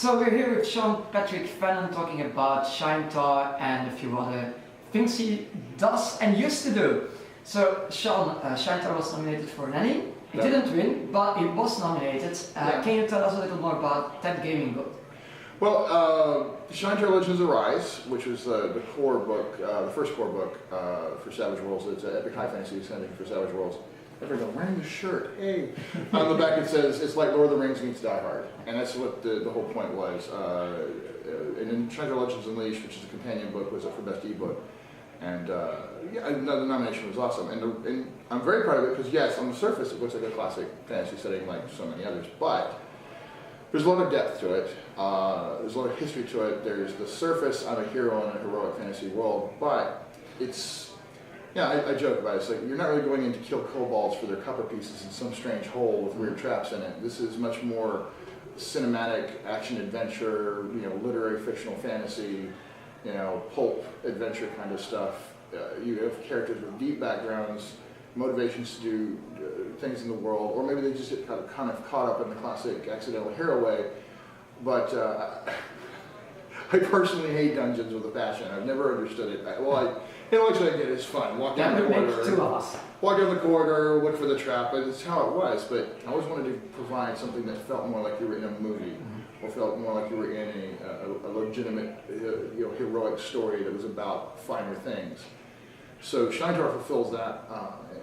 So we're here with Sean Patrick Fannon talking about Shaintar and a few other things he does and used to do. So Sean, Shaintar was nominated for an Annie. He didn't win, but he was nominated. Can you tell us a little more about that gaming book? Well, Shaintar Legends Arise, which was the core book, the first core book for Savage Worlds. It's an epic high fantasy setting for Savage Worlds. Everyone wearing the shirt, hey! On the back it says, it's like Lord of the Rings meets Die Hard. And that's what the whole point was. And then Shaintar Legends Unleashed, which is a companion book, was up for Best ebook. And yeah, the nomination was awesome. And I'm very proud of it because yes, on the surface it looks like a classic fantasy setting like so many others, but there's a lot of depth to it. There's a lot of history to it. There's the surface, I'm a hero in a heroic fantasy world, but it's, yeah, I joke about it. It's like you're not really going in to kill kobolds for their copper pieces in some strange hole with weird traps in it. This is much more cinematic action adventure, you know, literary fictional fantasy, you know, pulp adventure kind of stuff. You have characters with deep backgrounds, motivations to do things in the world, or maybe they just get kind of caught up in the classic accidental hero way. But I personally hate dungeons with a passion. I've never understood it. Actually I get it. It's fun. Walk down the corridor, look for the trap. But it's how it was. But I always wanted to provide something that felt more like you were in a movie, or felt more like you were in a legitimate, heroic story that was about finer things. So Shaintar fulfills that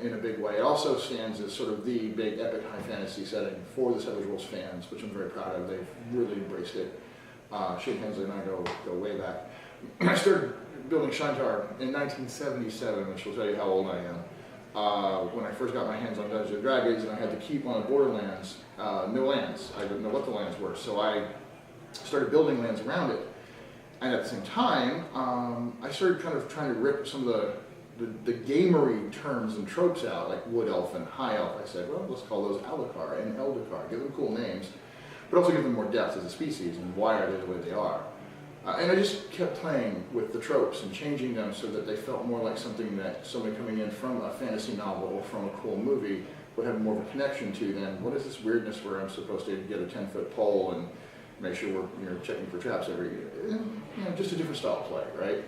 in a big way. It also stands as sort of the big epic high fantasy setting for the Savage Worlds fans, which I'm very proud of. They've really embraced it. Shane Hensley and I go way back. I started building Shaintar in 1977, which will tell you how old I am. When I first got my hands on Dungeons and Dragons, and I had to keep on the Borderlands, no lands. I didn't know what the lands were, so I started building lands around it. And at the same time, I started kind of trying to rip some of the gamery terms and tropes out, like Wood Elf and High Elf. I said, well, let's call those Alucard and Eldacar, give them cool names, but also give them more depth as a species and why are they the way they are. And I just kept playing with the tropes and changing them so that they felt more like something that somebody coming in from a fantasy novel or from a cool movie would have more of a connection to than what is this weirdness where I'm supposed to get a 10-foot pole and make sure we're checking for traps every year. Just a different style of play, right?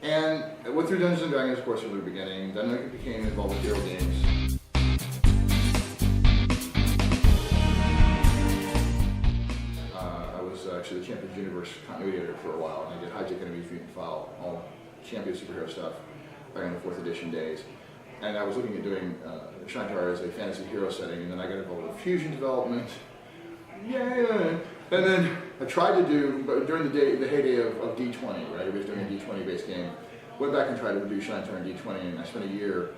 And I went through Dungeons & Dragons, of course, from the beginning. Then I became involved with hero games. I was actually the Champions Universe continuity editor for a while, and I did Hijack Enemies, View and File, all Champion superhero stuff back in the 4th edition days. And I was looking at doing Shaintar as a fantasy hero setting, and then I got involved with fusion development. Yeah. And then I tried to do, during the heyday of D20, right? Everybody's doing a D20 based game. Went back and tried to do Shaintar in D20, and I spent a year.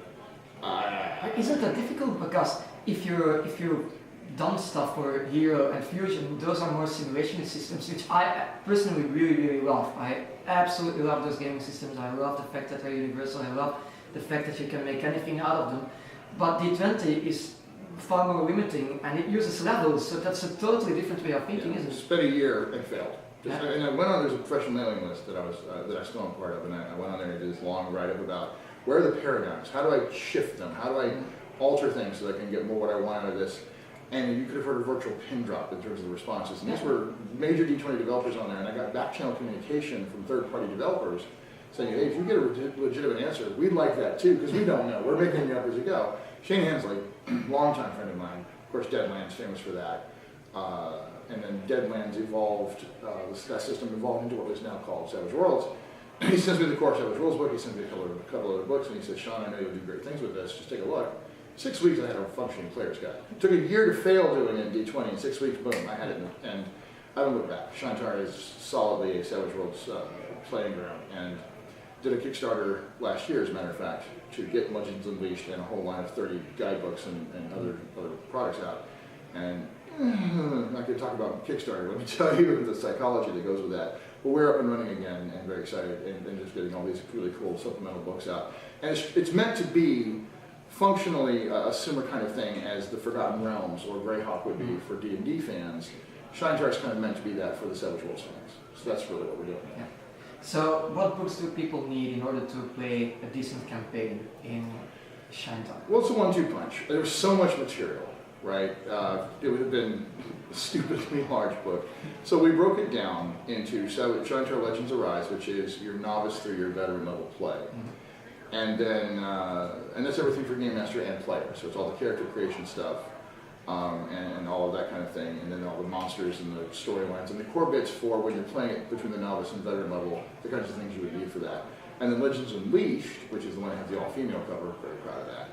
Isn't that difficult? Because if you've done stuff for Hero and Fusion, those are more simulation systems, which I personally really love. I absolutely love those gaming systems. I love the fact that they're universal. I love the fact that you can make anything out of them. But D20 is far more limiting, and it uses levels, so that's a totally different way of thinking, isn't it? Spent a year and failed. And I went on, there's a professional mailing list that I still am part of, and I went on there and did this long write-up about where are the paradigms, how do I shift them, how do I alter things so that I can get more what I want out of this. And you could have heard a virtual pin drop in terms of the responses, and these were major D20 developers on there, and I got back-channel communication from third-party developers saying, hey, if you get a legitimate answer, we'd like that too, because we don't know, we're making it up as we go. Shane Hensley, longtime friend of mine, of course Deadlands, famous for that. And then Deadlands evolved, that system evolved into what is now called Savage Worlds. He sends me the core Savage Worlds book, he sends me a couple other books, and he said, Sean, I know you'll do great things with this, just take a look. 6 weeks I had a functioning player's guide. It took a year to fail doing it in D20, in 6 weeks, boom, I had it, and I haven't looked back. Shaintar is solidly a Savage Worlds playing ground, and did a Kickstarter last year, as a matter of fact, to get Legends Unleashed and a whole line of 30 guidebooks and other products out. And I could talk about Kickstarter, let me tell you the psychology that goes with that. But we're up and running again and very excited and just getting all these really cool supplemental books out. And it's meant to be functionally a similar kind of thing as the Forgotten Realms or Greyhawk would be for D&D fans. Shaintar is kind of meant to be that for the Savage Worlds fans. So that's really what we're doing. Yeah. So what books do people need in order to play a decent campaign in Shaintar? Well, it's a 1-2 punch. There's so much material. right? It would have been a stupidly large book. So we broke it down into Shaintar Legends Arise, which is your novice through your veteran level play. And then, and that's everything for Game Master and player. So it's all the character creation stuff, and all of that kind of thing, and then all the monsters and the storylines, and the core bits for when you're playing it between the novice and veteran level, the kinds of things you would need for that. And then Legends Unleashed, which is the one that has the all-female cover, very proud of that.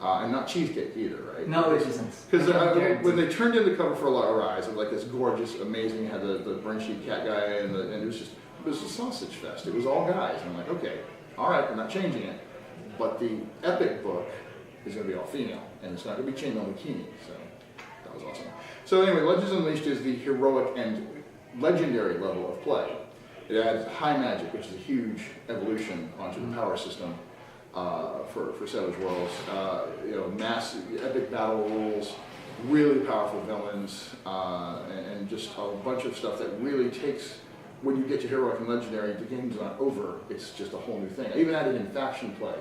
And not Cheesecake either, right? No, it isn't. Because when they turned in the cover for Arise, it was like this gorgeous, amazing, had the burn sheet cat guy, and it was a sausage fest. It was all guys. And I'm like, okay, all right, we're not changing it. But the epic book is going to be all female, and it's not going to be chained on bikini. So that was awesome. So anyway, Legends Unleashed is the heroic and legendary level of play. It adds high magic, which is a huge evolution onto the power system for Savage Worlds. You know, massive epic battle rules, really powerful villains, and just a bunch of stuff that really takes. When you get to heroic and legendary, the game's not over. It's just a whole new thing. I even added in faction play,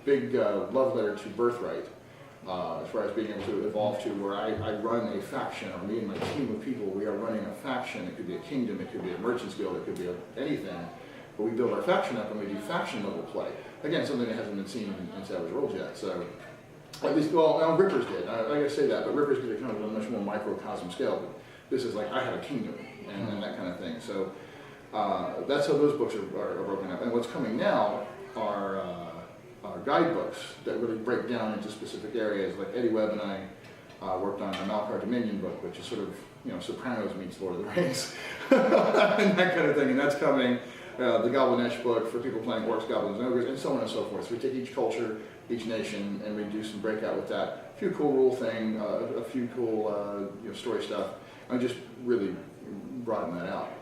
big love letter to Birthright, as far as being able to evolve to where I run a faction, or me and my team of people, we are running a faction. It could be a kingdom, it could be a merchant's guild, it could be anything. But we build our faction up and we do faction level play. Again, something that hasn't been seen in Savage Worlds yet. So, at least, well, now Rippers did. I gotta say that, but Rippers did it kind of on a much more microcosm scale. But this is like, I have a kingdom, and that kind of thing. So, that's how those books are broken up. And what's coming now are guidebooks that really break down into specific areas. Like Eddie Webb and I worked on a Malkar Dominion book, which is sort of, you know, Sopranos meets Lord of the Rings, and that kind of thing. And that's coming. The Goblin-Esh book for people playing orcs, goblins, and ogres, and so on and so forth. So we take each culture, each nation, and we do some breakout with that. A few cool rule thing, a few cool you know, story stuff, and just really broaden that out.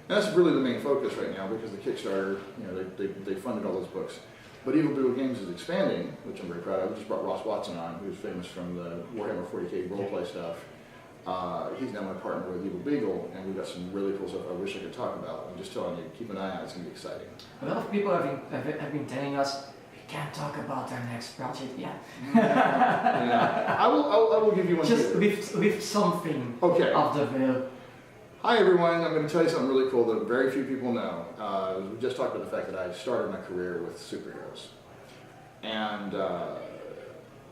And that's really the main focus right now, because the Kickstarter, you know, they funded all those books. But Evil Beagle Games is expanding, which I'm very proud of. We just brought Ross Watson on, who's famous from the Warhammer 40K roleplay stuff. He's now my partner with Evil Beagle, and we've got some really cool stuff I wish I could talk about. I'm just telling you, keep an eye out, it's going to be exciting. A lot of people have been telling us, we can't talk about our next project yet. Yeah. I will give you one. Just with something of the veil. Hi everyone, I'm going to tell you something really cool that very few people know. We just talked about the fact that I started my career with superheroes. And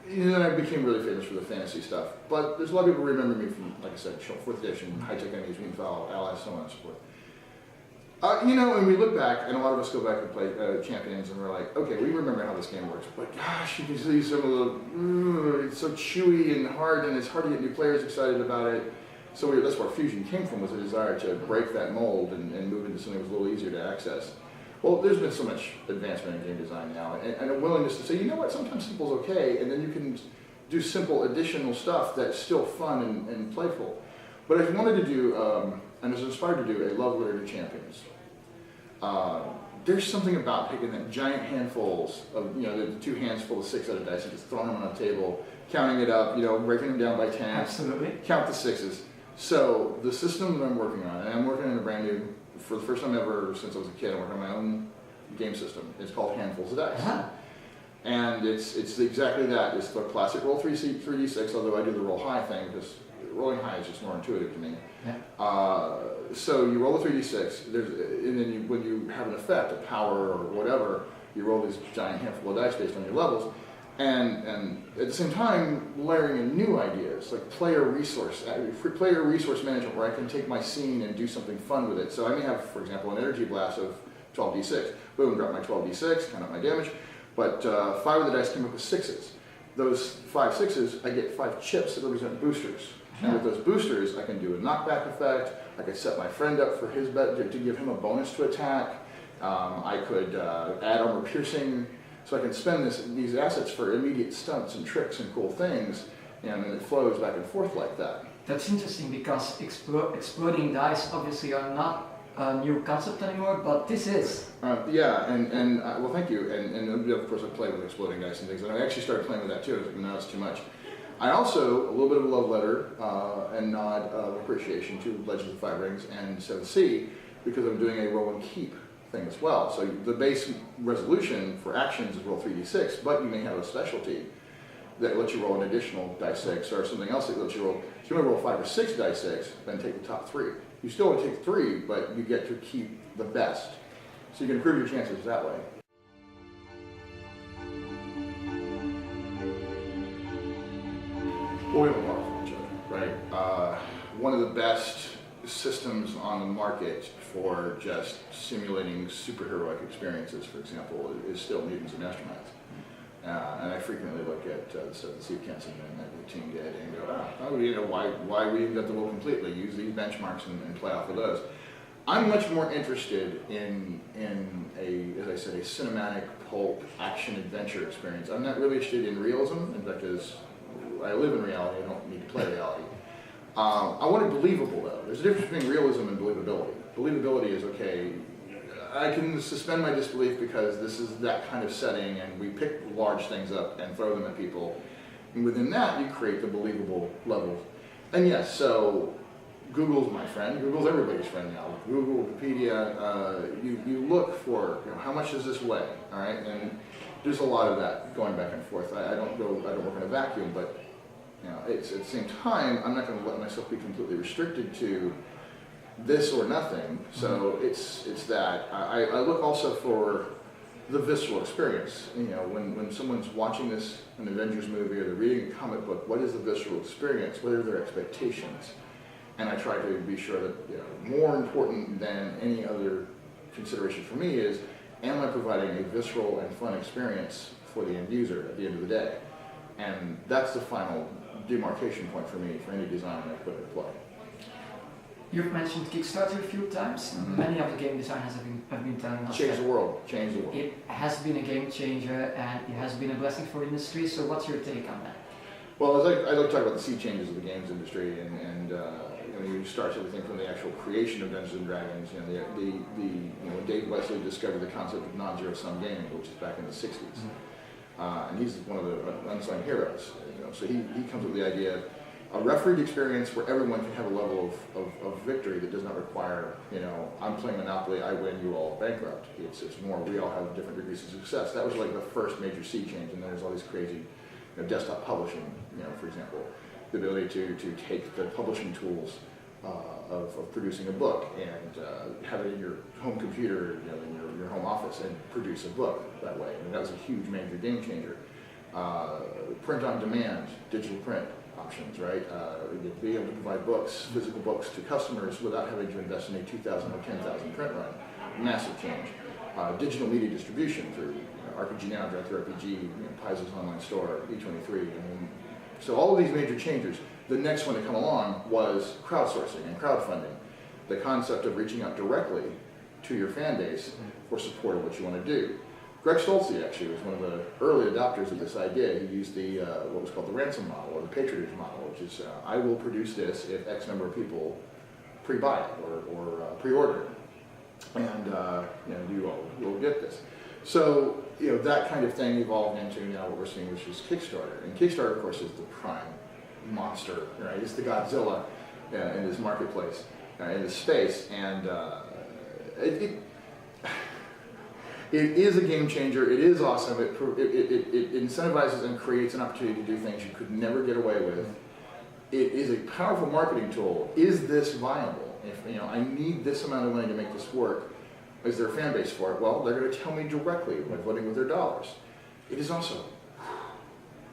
then I became really famous for the fantasy stuff. But there's a lot of people who remember me from, like I said, 4th edition, high-tech enemies, Meanfowl, allies, so on and so forth. You know, and we look back, and a lot of us go back and play Champions, and we're like, okay, we remember how this game works, but gosh, you can see some of the, it's so chewy and hard, and it's hard to get new players excited about it. So that's where Fusion came from, was a desire to break that mold and move into something that was a little easier to access. Well, there's been so much advancement in game design now, and a willingness to say, you know what, sometimes simple's okay, and then you can do simple additional stuff that's still fun and playful. But I wanted to do, and was inspired to do, a love letter to champions. There's something about taking that giant handfuls of, you know, the 2 hands full of 6-sided dice and just throwing them on a table, counting it up, you know, breaking them down by 10. Absolutely. Count the 6s. So the system that I'm working on, and I'm working on a brand new, for the first time ever since I was a kid, I'm working on my own game system. It's called Handfuls of Dice. And it's exactly that. It's the classic roll 3d6, although I do the roll high thing, because rolling high is just more intuitive to me. So you roll a 3d6, and then when you have an effect, a power or whatever, you roll these giant handful of dice based on your levels. And at the same time, layering in new ideas, like player resource management, where I can take my scene and do something fun with it. So I may have, for example, an energy blast of 12d6. Boom, drop my 12d6, count up my damage. But 5 of the dice came up with 6s. Those 5 6s, I get 5 chips that represent boosters. And with those boosters, I can do a knockback effect. I could set my friend up for his bet to give him a bonus to attack. I could add armor piercing. So I can spend these assets for immediate stunts and tricks and cool things, and it flows back and forth like that. That's interesting, because exploding dice obviously are not a new concept anymore, but this is. Yeah, and well, thank you. And of course, I play with exploding dice and things, and I actually started playing with that too. I was like, no, it's too much. I also, a little bit of a love letter and nod of appreciation to Legends of the Five Rings and 7th Sea, because I'm doing a roll and keep thing as well. So the base resolution for actions is roll 3d6, but you may have a specialty that lets you roll an additional dice 6, or something else that lets you roll. So you want to roll 5 or 6 dice 6, then take the top 3. You still want to take 3, but you get to keep the best. So you can improve your chances that way. Well, we have a lot of fun with each other, right? One of the best systems on the market for just simulating superheroic experiences, for example, is still Mutants and Astronauts. And I frequently look at the stuff that Steve Kenson and the team did and go, why reinvent the wheel completely? Use these benchmarks and play off of those. I'm much more interested in as I said, a cinematic pulp action adventure experience. I'm not really interested in realism. In fact, as I live in reality, I don't need to play reality. I want it believable, though. There's a difference between realism and believability. Believability is, okay, I can suspend my disbelief because this is that kind of setting and we pick large things up and throw them at people. And within that, you create the believable level. And yes, so Google's my friend. Google's everybody's friend now. Google, Wikipedia, you look for, how much does this weigh, all right? And there's a lot of that going back and forth. I don't work in a vacuum, but it's at the same time, I'm not going to let myself be completely restricted to this or nothing. So it's that I look also for the visceral experience. When someone's watching an Avengers movie or they're reading a comic book, what is the visceral experience? What are their expectations? And I try to be sure that more important than any other consideration for me is, am I providing a visceral and fun experience for the end user at the end of the day? And that's the final demarcation point for me for any design I put into play. You've mentioned Kickstarter a few times. Many of the game designers have been telling us Change the world. It has been a game changer and it has been a blessing for industry. So what's your take on that? Well, I like to talk about the sea changes of the games industry, and you start everything from the actual creation of Dungeons and Dragons. When Dave Wesley discovered the concept of non-zero-sum gaming, which is back in the '60s, and he's one of the unsung heroes. So he comes up with the idea, a refereed experience where everyone can have a level of victory that does not require, I'm playing Monopoly, I win, you all bankrupt. It's more, we all have different degrees of success. That was like the first major sea change, and there's all these crazy desktop publishing, for example, the ability to take the publishing tools of producing a book and have it in your home computer, in your home office, and produce a book that way. And that was a huge major game changer. Print on demand, digital print options, right? Being able to provide books, physical books to customers without having to invest in a 2,000 or 10,000 print run. Massive change. Digital media distribution through RPG Now, Direct RPG, Paizo's online store, E23. So all of these major changes. The next one to come along was crowdsourcing and crowdfunding. The concept of reaching out directly to your fan base for support of what you want to do. Greg Stolze actually was one of the early adopters of this idea. He used the what was called the ransom model or the patronage model, which is I will produce this if X number of people pre-buy it or pre-order it, and you all will get this. So that kind of thing evolved into now what we're seeing, which is Kickstarter. And Kickstarter, of course, is the prime monster, right? It's the Godzilla in this marketplace, in this space, and it is a game changer. It is awesome. It incentivizes and creates an opportunity to do things you could never get away with. It is a powerful marketing tool. Is this viable? If I need this amount of money to make this work, is there a fan base for it? Well, they're going to tell me directly by voting with their dollars. It is also,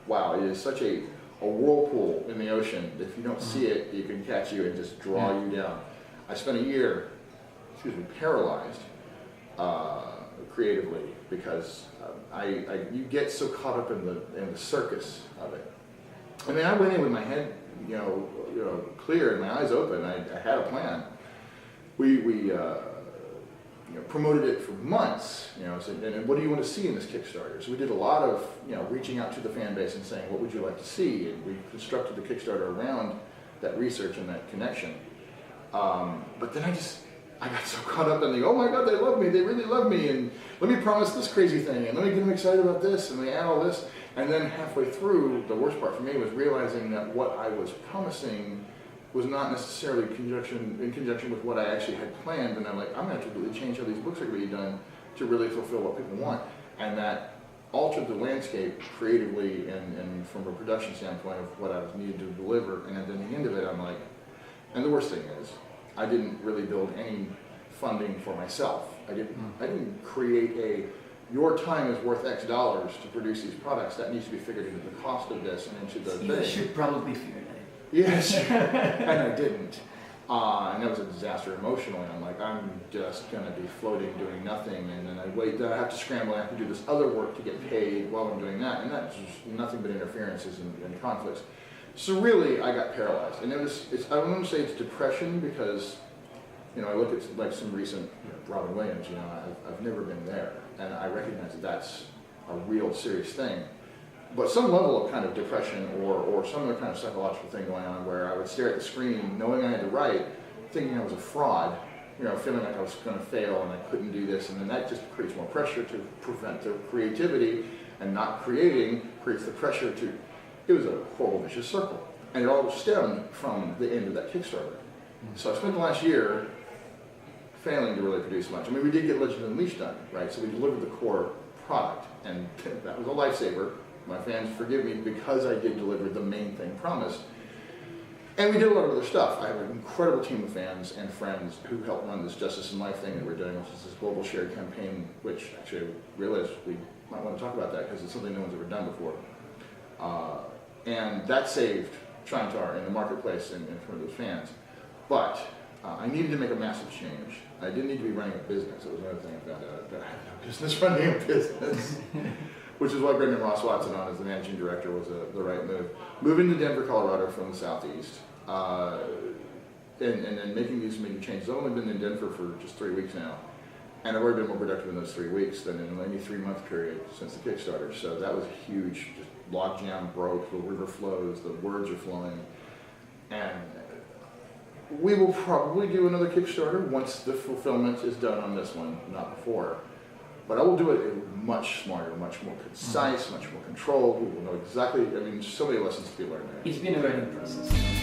wow, it is such a whirlpool in the ocean. If you don't see it, it can catch you and just draw you down. I spent a year, paralyzed creatively because you get so caught up in the circus of it. I mean, I went in with my head, clear and my eyes open. I had a plan. We promoted it for months, and what do you want to see in this Kickstarter? So we did a lot of, reaching out to the fan base and saying, what would you like to see? And we constructed the Kickstarter around that research and that connection. But then I got so caught up in oh my God, they love me, they really love me, and let me promise this crazy thing, and let me get them excited about this, and they add all this. And then halfway through, the worst part for me was realizing that what I was promising was not necessarily in conjunction with what I actually had planned, and I'm like, I'm going to have to really change how these books are going to be done to really fulfill what people want. And that altered the landscape creatively and from a production standpoint of what I was needed to deliver. And at the end of it, I'm like, and the worst thing is, I didn't really build any funding for myself. I didn't create your time is worth X dollars to produce these products. That needs to be figured into the cost of this and into the thing. You should probably figure that. Yes, and I didn't. And that was a disaster emotionally. I'm like, I'm just going to be floating, doing nothing, and then then I have to scramble, I have to do this other work to get paid while I'm doing that, and that's just nothing but interferences and conflicts. So really, I got paralyzed, and I don't want to say it's depression because, you know, I look at like some recent, Robin Williams, I've never been there, and I recognize that that's a real serious thing. But some level of kind of depression or some other kind of psychological thing going on where I would stare at the screen knowing I had to write, thinking I was a fraud, feeling like I was going to fail and I couldn't do this, and then that just creates more pressure to prevent the creativity, and not creating creates the pressure to, it was a horrible vicious circle. And it all stemmed from the end of that Kickstarter. So I spent the last year failing to really produce much. I mean, we did get Legend Unleashed done, right? So we delivered the core product, and that was a lifesaver. My fans forgive me because I did deliver the main thing promised. And we did a lot of other stuff. I have an incredible team of fans and friends who helped run this Justice in Life thing that we're doing, which is this global shared campaign, which actually I realized we might want to talk about that because it's something no one's ever done before. And that saved Shaintar in the marketplace and in front of those fans. But I needed to make a massive change. I didn't need to be running a business. It was another thing I found out, that I have no business running a business. Which is why Brendan Ross Watson on as the managing director was the right move. Moving to Denver, Colorado from the southeast, and then making these major changes. I've only been in Denver for just 3 weeks now, and I've already been more productive in those 3 weeks than in any 3-month period since the Kickstarter. So that was huge. Just logjam broke, the river flows, the words are flowing, and we will probably do another Kickstarter once the fulfillment is done on this one, not before. But I will do it much smarter, much more concise, much more controlled. We will know exactly, so many lessons to be learned there. It's been a learning process.